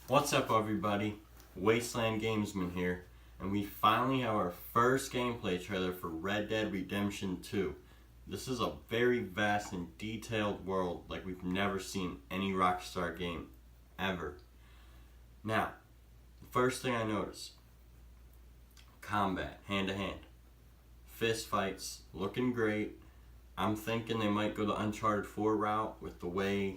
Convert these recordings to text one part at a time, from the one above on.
What's up, everybody? Wasteland Gamesman here, and we finally have our first gameplay trailer for Red Dead Redemption 2. This is a very vast and detailed world like we've never seen any Rockstar game ever. Now, the first thing I notice, combat, hand to hand. Fist fights, looking great. I'm thinking they might go the Uncharted 4 route with the way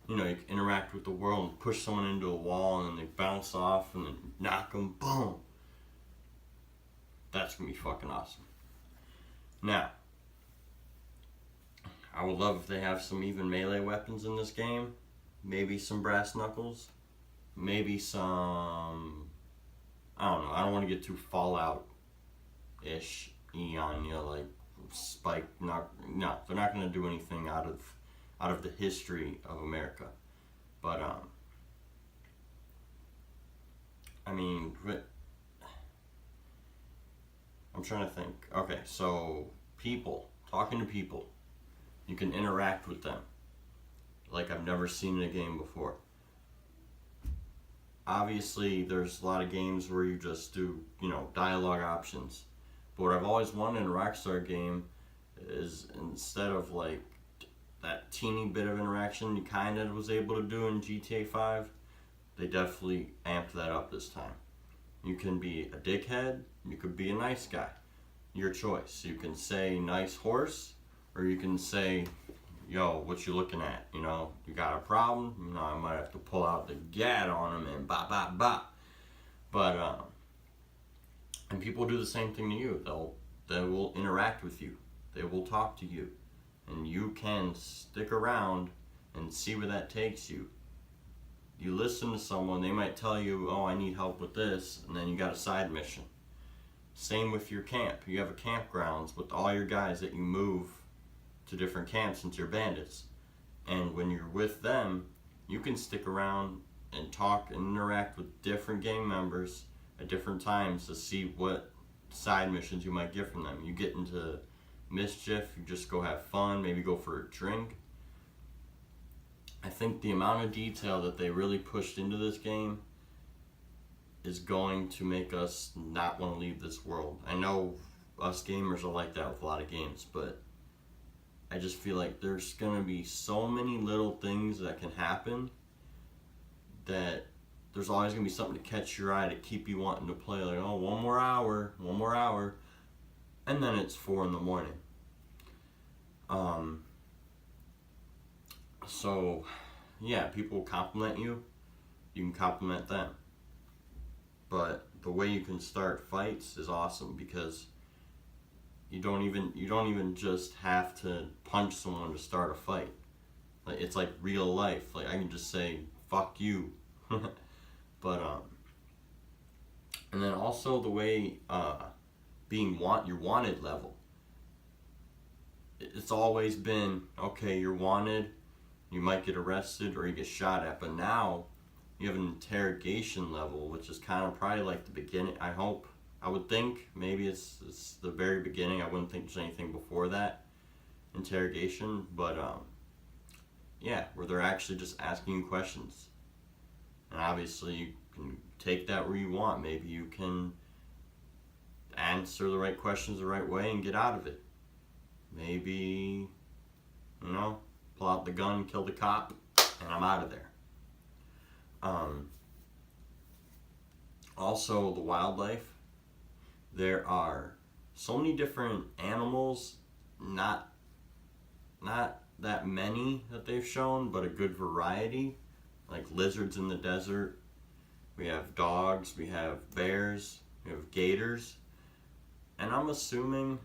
you can interact with the world and push someone into a wall and then they bounce off and then knock them, boom. That's gonna be fucking awesome. Now, I would love if they have some even melee weapons in this game. Maybe some brass knuckles. Maybe some, I don't know, I don't want to get too Fallout-ish, like Spike. No, they're not gonna do anything out of the history of America. But, I'm trying to think. Okay, so people, talking to people, you can interact with them like I've never seen in a game before. Obviously, there's a lot of games where you just do, dialogue options. But what I've always wanted in a Rockstar game is instead of like that teeny bit of interaction you kind of was able to do in GTA 5, they definitely amped that up this time. You can be a dickhead, you could be a nice guy. Your choice. You can say nice horse, or you can say, yo, what you looking at? You got a problem? I might have to pull out the gat on him and ba ba ba. But, and people do the same thing to you. They will interact with you. They will talk to you. And you can stick around and see where that takes you. You listen to someone, they might tell you, oh, I need help with this, and then you got a side mission. Same with your camp. You have a campgrounds with all your guys that you move to different camps since you're bandits. And when you're with them, you can stick around and talk and interact with different gang members at different times to see what side missions you might get from them. You get into mischief, you just go have fun, maybe go for a drink. I think the amount of detail that they really pushed into this game is going to make us not want to leave this world. I know us gamers are like that with a lot of games, but I just feel like there's going to be so many little things that can happen that there's always going to be something to catch your eye to keep you wanting to play. Like, oh, one more hour, and then it's 4 a.m. So, yeah, people compliment you. You can compliment them. But the way you can start fights is awesome because you don't even just have to punch someone to start a fight. Like, it's like real life. Like, I can just say fuck you. But and then also the way your wanted level. It's always been, okay, you're wanted, you might get arrested or you get shot at, but now you have an interrogation level, which is kind of probably like the beginning. I would think, maybe it's the very beginning. I wouldn't think there's anything before that interrogation, but yeah, where they're actually just asking you questions. And obviously you can take that where you want. Maybe you can answer the right questions the right way and get out of it. Maybe, pull out the gun, kill the cop, and I'm out of there. Also, the wildlife. There are so many different animals, not that many that they've shown, but a good variety. Like lizards in the desert. We have dogs, we have bears, we have gators. And I'm assuming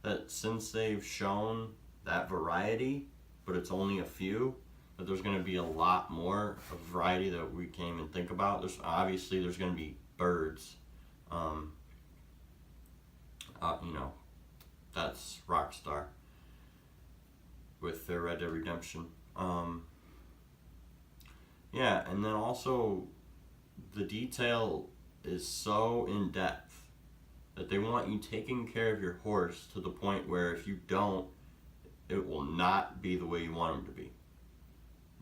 that since they've shown that variety, but it's only a few, that there's going to be a lot more of variety that we can't even think about. There's going to be birds. That's Rockstar with their Red Dead Redemption. Yeah, and then also the detail is so in depth that they want you taking care of your horse to the point where if you don't, it will not be the way you want him to be.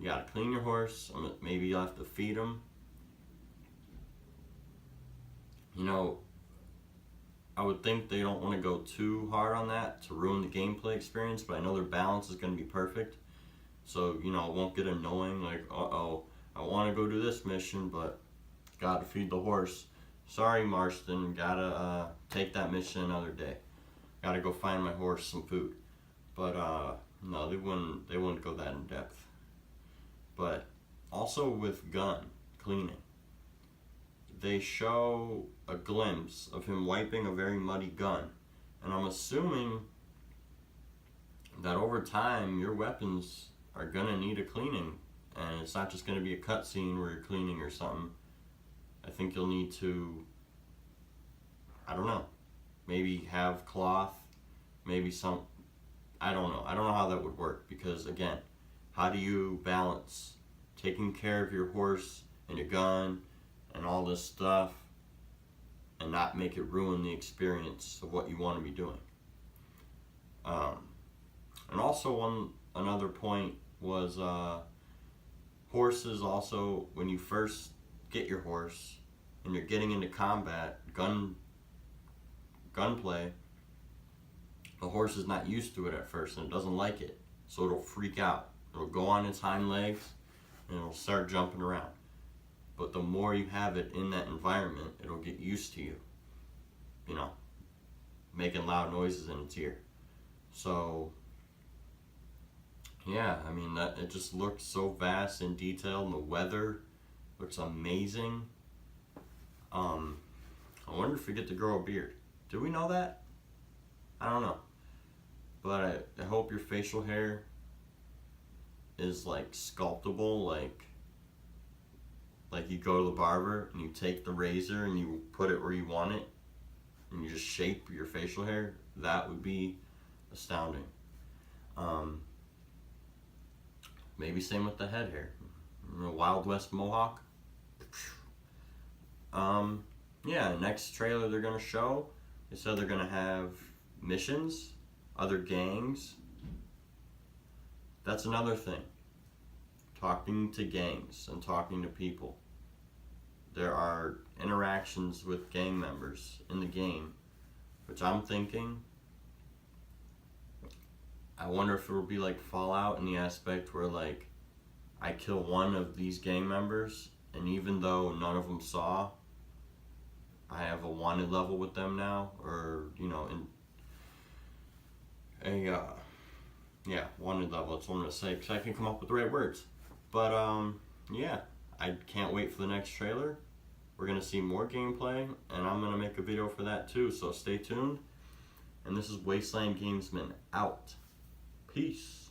You gotta clean your horse. Maybe you'll have to feed him. You know, I would think they don't want to go too hard on that to ruin the gameplay experience, but I know their balance is going to be perfect. So, you know, it won't get annoying, like, uh-oh, I want to go do this mission, but gotta feed the horse. Sorry, Marston, gotta take that mission another day. Gotta go find my horse some food. But, no, they wouldn't go that in depth. But also with gun cleaning, they show a glimpse of him wiping a very muddy gun. And I'm assuming that over time, your weapons are gonna need a cleaning. And it's not just gonna be a cutscene where you're cleaning or something. I think you'll need to, I don't know, maybe have cloth, maybe some, I don't know. I don't know how that would work because, again, how do you balance taking care of your horse and your gun and all this stuff and not make it ruin the experience of what you want to be doing? And also another point was horses also, when you first get your horse and you're getting into combat, gunplay, the horse is not used to it at first and it doesn't like it. So it'll freak out. It'll go on its hind legs and it'll start jumping around. But the more you have it in that environment, it'll get used to you. You know, making loud noises in its ear. So, yeah, I mean, it just looks so vast and detailed, and the weather looks amazing. I wonder if we get to grow a beard. Do we know that? I don't know. But I hope your facial hair is like sculptable, like you go to the barber and you take the razor and you put it where you want it and you just shape your facial hair. That would be astounding. Maybe same with the head hair. Wild West Mohawk. Yeah, next trailer they're gonna show, they said they're gonna have missions, other gangs. That's another thing. Talking to gangs and talking to people. There are interactions with gang members in the game, which I'm thinking, I wonder if it will be like Fallout in the aspect where, like, I kill one of these gang members, and even though none of them saw, I have a wanted level with them now, or, you know, in a, wanted level, that's what I'm going to say, because I can come up with the right words. But, yeah, I can't wait for the next trailer. We're going to see more gameplay, and I'm going to make a video for that too, so stay tuned. And this is Wasteland Gamesman out. Peace.